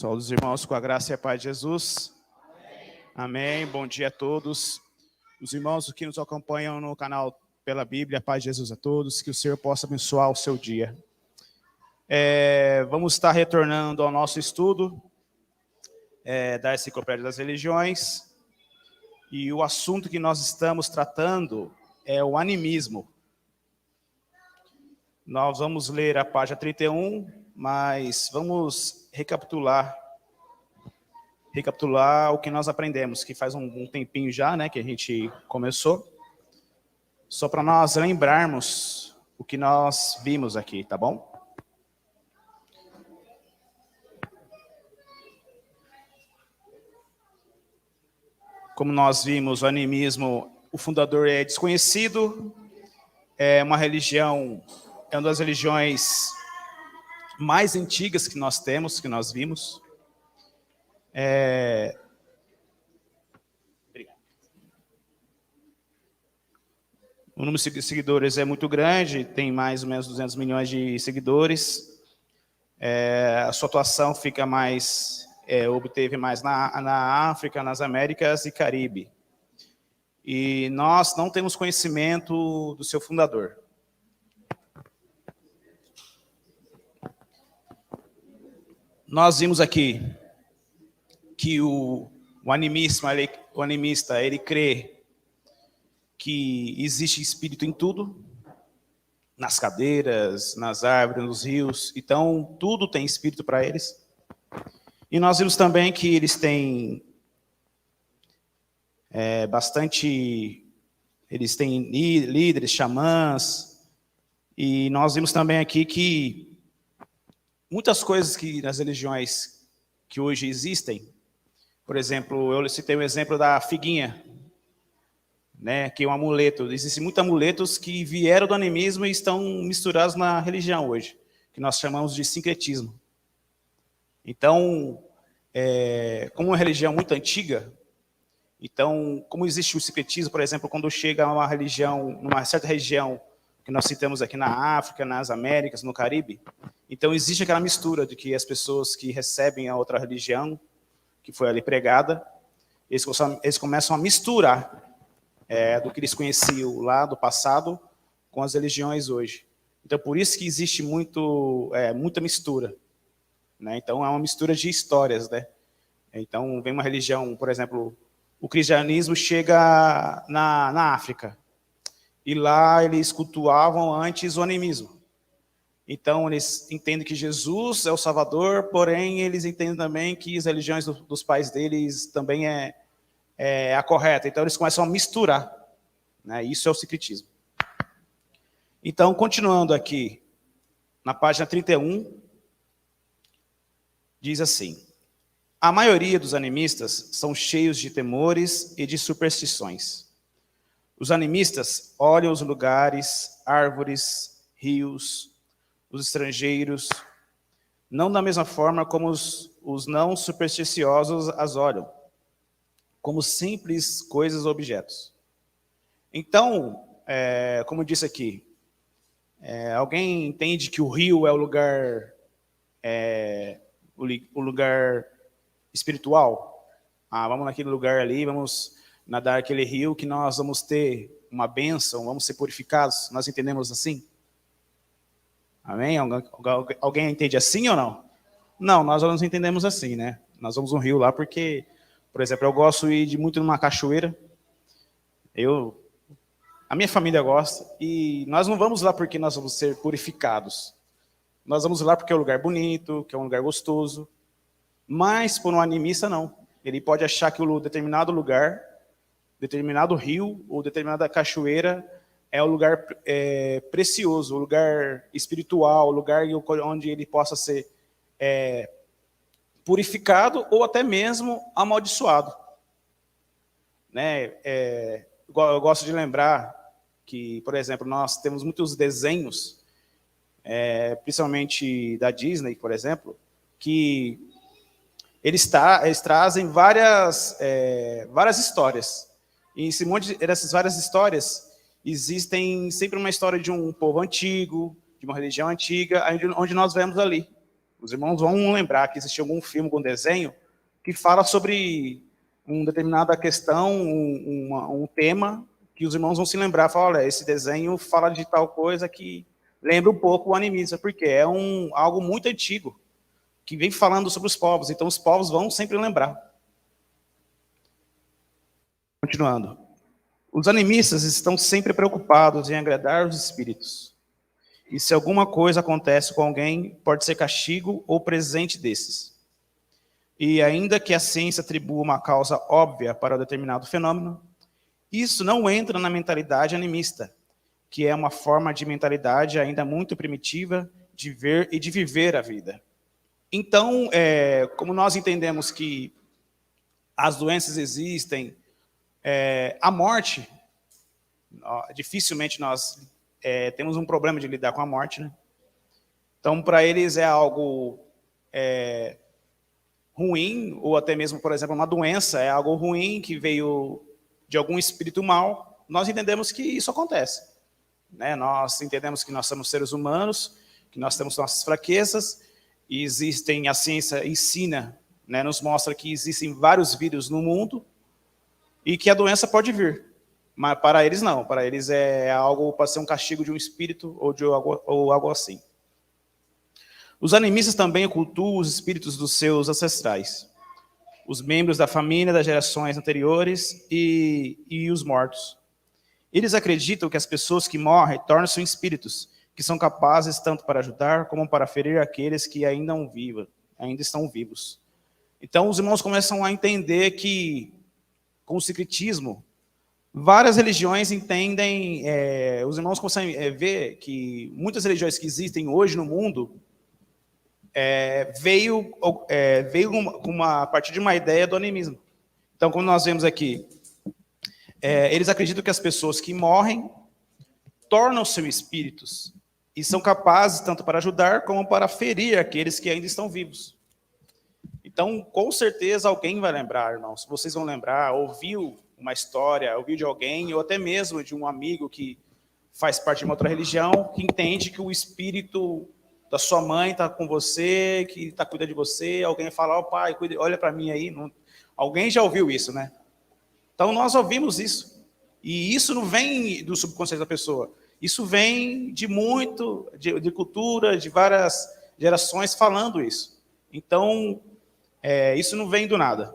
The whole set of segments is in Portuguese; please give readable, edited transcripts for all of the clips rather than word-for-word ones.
Saúde os irmãos com a graça e a paz de Jesus. Amém. Bom dia a todos. Os irmãos que nos acompanham no canal Pela Bíblia, a paz de Jesus a todos. Que o Senhor possa abençoar o seu dia. Vamos estar retornando ao nosso estudo da Enciclopédia das Religiões. E o assunto que nós estamos tratando é o animismo. Nós vamos ler a página 31, mas vamos recapitular o que nós aprendemos, que faz um tempinho já, né, que a gente começou, só para nós lembrarmos o que nós vimos aqui, tá bom? Como nós vimos, o animismo, o fundador é desconhecido, é uma religião, é uma das religiões mais antigas que nós temos, que nós vimos. O número de seguidores é muito grande, tem mais ou menos 200 milhões de seguidores. A sua atuação fica mais, obteve mais na África, nas Américas e Caribe. E nós não temos conhecimento do seu fundador. Nós vimos aqui que o animista, ele crê que existe espírito em tudo, nas cadeiras, nas árvores, nos rios. Então, tudo tem espírito para eles. E nós vimos também que eles têm eles têm líderes, xamãs. E nós vimos também aqui que muitas coisas que nas religiões que hoje existem, por exemplo, eu citei o exemplo da figuinha, né, que é um amuleto. Existem muitos amuletos que vieram do animismo e estão misturados na religião hoje, que nós chamamos de sincretismo. Então, como uma religião muito antiga, então, como existe o sincretismo, por exemplo, quando chega uma religião, numa certa região, que nós citamos aqui na África, nas Américas, no Caribe, então existe aquela mistura de que as pessoas que recebem a outra religião, que foi ali pregada, eles começam a misturar do que eles conheciam lá do passado com as religiões hoje. Então, por isso que existe muita mistura, né? Então, é uma mistura de histórias, né? Então, vem uma religião, por exemplo, o cristianismo chega na África, e lá eles cultuavam antes o animismo. Então, eles entendem que Jesus é o Salvador, porém, eles entendem também que as religiões dos pais deles também é a correta. Então, eles começam a misturar, né? Isso é o sincretismo. Então, continuando aqui, na página 31, diz assim: a maioria dos animistas são cheios de temores e de superstições. Os animistas olham os lugares, árvores, rios, os estrangeiros, não da mesma forma como os não supersticiosos as olham, como simples coisas ou objetos. Então, como eu disse aqui, alguém entende que o rio é o lugar espiritual? Vamos naquele lugar ali, vamos nadar aquele rio que nós vamos ter uma bênção, vamos ser purificados. Nós entendemos assim? Amém? Alguém entende assim ou não? Não, nós não entendemos assim, né? Nós vamos no rio lá porque, por exemplo, eu gosto de ir muito numa cachoeira. A minha família gosta, e nós não vamos lá porque nós vamos ser purificados. Nós vamos lá porque é um lugar bonito, que é um lugar gostoso. Mas, por um animista, não. Ele pode achar que o determinado lugar, determinado rio ou determinada cachoeira é o lugar precioso, o lugar espiritual, o lugar onde ele possa ser purificado ou até mesmo amaldiçoado. Né? Eu gosto de lembrar que, por exemplo, nós temos muitos desenhos, principalmente da Disney, por exemplo, que eles trazem várias histórias. E dessas várias histórias, existem sempre uma história de um povo antigo, de uma religião antiga, onde nós vemos ali. Os irmãos vão lembrar que existe algum filme, algum desenho, que fala sobre uma determinada questão, um tema, que os irmãos vão se lembrar, falar, olha, esse desenho fala de tal coisa que lembra um pouco o animismo, porque é algo muito antigo, que vem falando sobre os povos, então os povos vão sempre lembrar. Continuando. Os animistas estão sempre preocupados em agradar os espíritos. E se alguma coisa acontece com alguém, pode ser castigo ou presente desses. E ainda que a ciência atribua uma causa óbvia para um determinado fenômeno, isso não entra na mentalidade animista, que é uma forma de mentalidade ainda muito primitiva de ver e de viver a vida. Então, como nós entendemos que as doenças existem, a morte, dificilmente nós temos um problema de lidar com a morte, né? Então, para eles é algo ruim, ou até mesmo, por exemplo, uma doença é algo ruim que veio de algum espírito mal. Nós entendemos que isso acontece, né? Nós entendemos que nós somos seres humanos, que nós temos nossas fraquezas, e existem, a ciência ensina, né, nos mostra que existem vários vírus no mundo e que a doença pode vir. Mas para eles não, para eles é algo, pode ser um castigo de um espírito ou algo assim. Os animistas também cultuam os espíritos dos seus ancestrais, os membros da família das gerações anteriores e os mortos. Eles acreditam que as pessoas que morrem tornam-se espíritos, que são capazes tanto para ajudar como para ferir aqueles que ainda estão vivos. Então os irmãos começam a entender que, com o secretismo, várias religiões entendem, os irmãos conseguem ver que muitas religiões que existem hoje no mundo veio a partir de uma ideia do animismo. Então, como nós vemos aqui, eles acreditam que as pessoas que morrem tornam-se espíritos e são capazes tanto para ajudar como para ferir aqueles que ainda estão vivos. Então, com certeza, alguém vai lembrar, irmãos. Vocês vão lembrar, ouviu uma história, ouviu de alguém, ou até mesmo de um amigo que faz parte de uma outra religião, que entende que o espírito da sua mãe está com você, que está cuidando de você, alguém fala, pai, olha para mim aí. Não... Alguém já ouviu isso, né? Então, nós ouvimos isso. E isso não vem do subconsciente da pessoa. Isso vem de cultura, de várias gerações falando isso. Então, isso não vem do nada.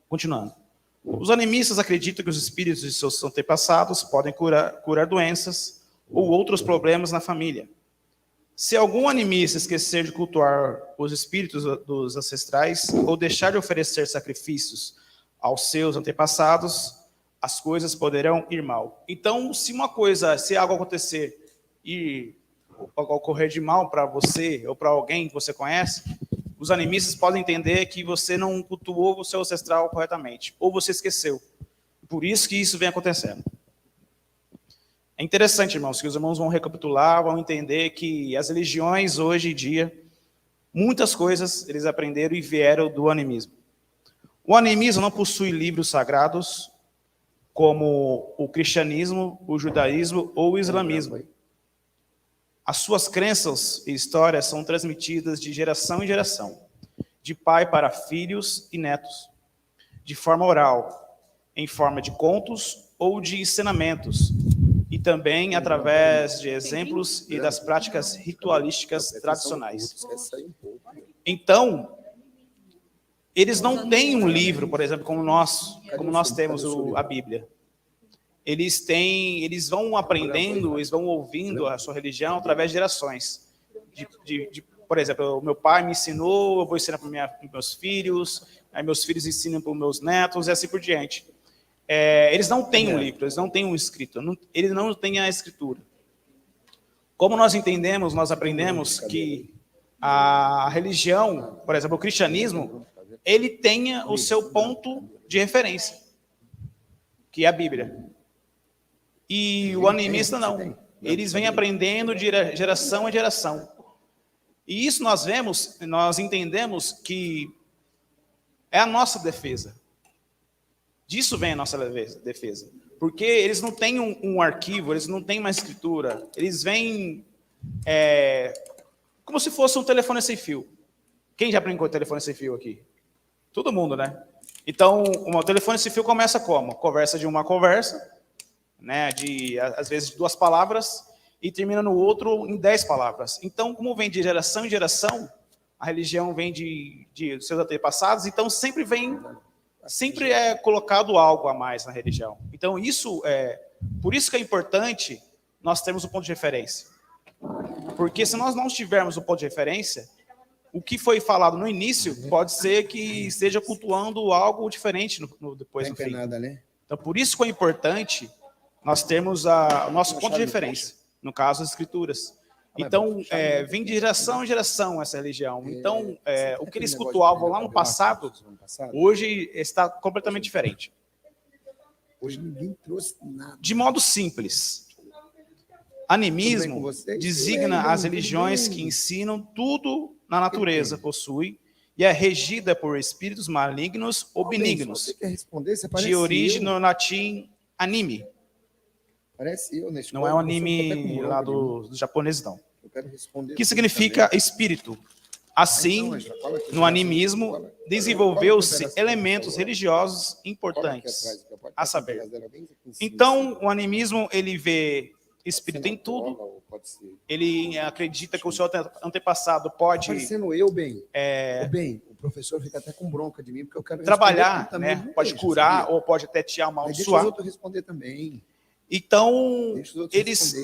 Continuando. Os animistas acreditam que os espíritos de seus antepassados podem curar doenças ou outros problemas na família. Se algum animista esquecer de cultuar os espíritos dos ancestrais ou deixar de oferecer sacrifícios aos seus antepassados, as coisas poderão ir mal. Então, se algo acontecer e ocorrer de mal para você ou para alguém que você conhece, os animistas podem entender que você não cultuou o seu ancestral corretamente, ou você esqueceu. Por isso que isso vem acontecendo. É interessante, irmãos, que os irmãos vão recapitular, vão entender que as religiões, hoje em dia, muitas coisas eles aprenderam e vieram do animismo. O animismo não possui livros sagrados, como o cristianismo, o judaísmo ou o islamismo. As suas crenças e histórias são transmitidas de geração em geração, de pai para filhos e netos, de forma oral, em forma de contos ou de ensinamentos, e também através de exemplos e das práticas ritualísticas tradicionais. Então, eles não têm um livro, por exemplo, como nós temos a Bíblia. Eles vão aprendendo, eles vão ouvindo a sua religião através de gerações. Por exemplo, o meu pai me ensinou, eu vou ensinar para meus filhos, aí meus filhos ensinam para os meus netos, e assim por diante. Eles não têm um livro, eles não têm um escrito, eles não têm a escritura. Como nós entendemos, nós aprendemos que a religião, por exemplo, o cristianismo, ele tenha o seu ponto de referência, que é a Bíblia. E o animista não. Eles vêm aprendendo de geração em geração. E isso nós entendemos que é a nossa defesa. Disso vem a nossa defesa. Porque eles não têm um arquivo, eles não têm uma escritura. Eles vêm como se fosse um telefone sem fio. Quem já brincou de telefone sem fio aqui? Todo mundo, né? Então, o telefone sem fio começa como? Conversa de uma conversa, né? Às vezes, 2 palavras, e termina no outro em 10 palavras. Então, como vem de geração em geração, a religião vem de seus antepassados, então sempre é colocado algo a mais na religião. Então, por isso que é importante nós termos um ponto de referência. Porque se nós não tivermos um ponto de referência, o que foi falado no início pode ser que esteja cultuando algo diferente depois no fim. Então, por isso que é importante nós termos o nosso ponto de referência, no caso, as Escrituras. Então, vem de geração em geração essa religião. Então, o que eles cultuavam lá no passado, hoje está completamente diferente. Hoje ninguém trouxe nada. De modo simples, animismo designa as religiões que ensinam tudo na natureza possui e é regida por espíritos malignos ou benignos, de origem no latim anime. Parece eu, não é um anime lá dos japoneses, não. Que significa espírito. Assim, no animismo, desenvolveu-se elementos religiosos importantes, a saber. Então, o animismo, ele vê espírito em tudo, ele acredita que o seu antepassado pode... Parecendo eu, bem. O professor fica até com bronca de mim, porque eu quero trabalhar, né? Pode curar, ou pode até te amaldiçoar. Deixa os outros responder também. Então, eles,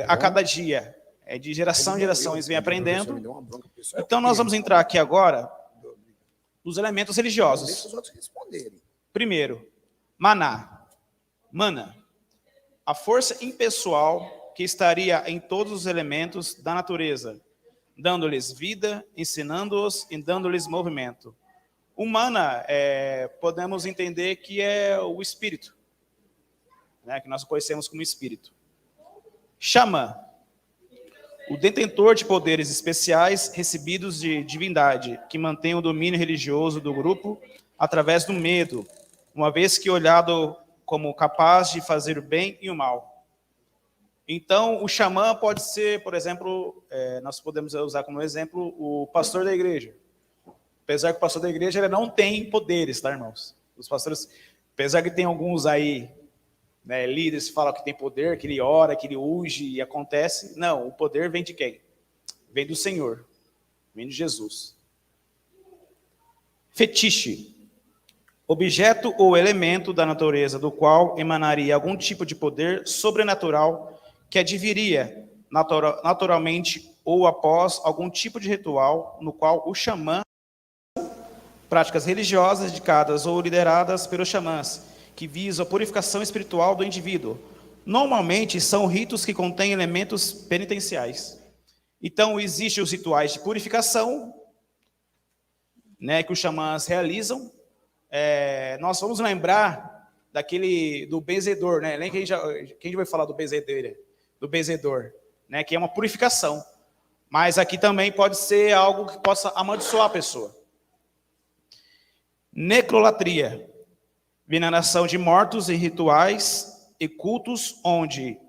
a cada dia, de geração em geração, eles vêm aprendendo. Então, nós vamos entrar aqui agora nos elementos religiosos. Deixa os outros responderem. Primeiro, maná. Mana. A força impessoal que estaria em todos os elementos da natureza, dando-lhes vida, ensinando-os e dando-lhes movimento. O mana, podemos entender que é o espírito, né, que nós conhecemos como espírito. Xamã, o detentor de poderes especiais recebidos de divindade, que mantém o domínio religioso do grupo através do medo, uma vez que olhado como capaz de fazer o bem e o mal. Então, o xamã pode ser, por exemplo, nós podemos usar como exemplo o pastor da igreja. Apesar que o pastor da igreja ele não tem poderes, tá, irmãos? Os pastores, apesar que tem alguns aí, né, líderes que falam que tem poder, que ele ora, que ele unge e acontece. Não, o poder vem de quem? Vem do Senhor, vem de Jesus. Fetiche. Objeto ou elemento da natureza do qual emanaria algum tipo de poder sobrenatural que adviria naturalmente ou após algum tipo de ritual no qual o xamã, práticas religiosas dedicadas ou lideradas pelos xamãs, que visam a purificação espiritual do indivíduo. Normalmente são ritos que contêm elementos penitenciais. Então, existem os rituais de purificação, né, que os xamãs realizam. Nós vamos lembrar do benzedor, né? Quem já vai falar do benzedor, né? Que é uma purificação. Mas aqui também pode ser algo que possa amaldiçoar a pessoa. Necrolatria, veneração de mortos em rituais e cultos onde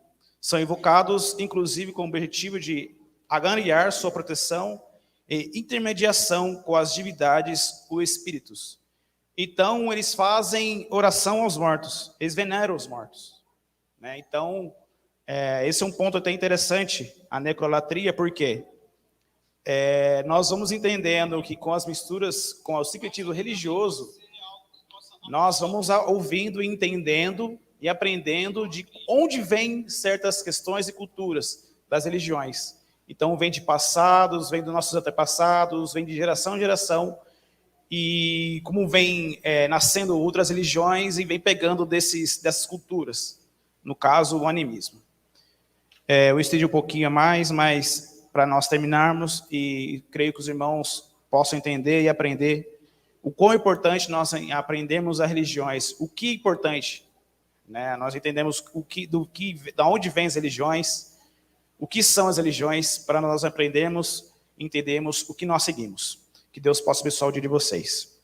são invocados, inclusive com o objetivo de angariar sua proteção e intermediação com as divindades ou espíritos. Então, eles fazem oração aos mortos, eles veneram os mortos, né? Então, esse é um ponto até interessante, a necrolatria, porque nós vamos entendendo que com as misturas, com o sincretismo religioso, nós vamos ouvindo, entendendo e aprendendo de onde vêm certas questões e culturas das religiões. Então, vem de passados, vem dos nossos antepassados, vem de geração em geração, e como vem nascendo outras religiões e vem pegando dessas culturas, no caso, o animismo. Eu estendi um pouquinho a mais, mas para nós terminarmos, e creio que os irmãos possam entender e aprender o quão importante nós aprendermos as religiões, o que é importante, né? Nós entendemos da onde vêm as religiões, o que são as religiões, para nós aprendermos, entendermos o que nós seguimos. Que Deus possa abençoar o dia de vocês.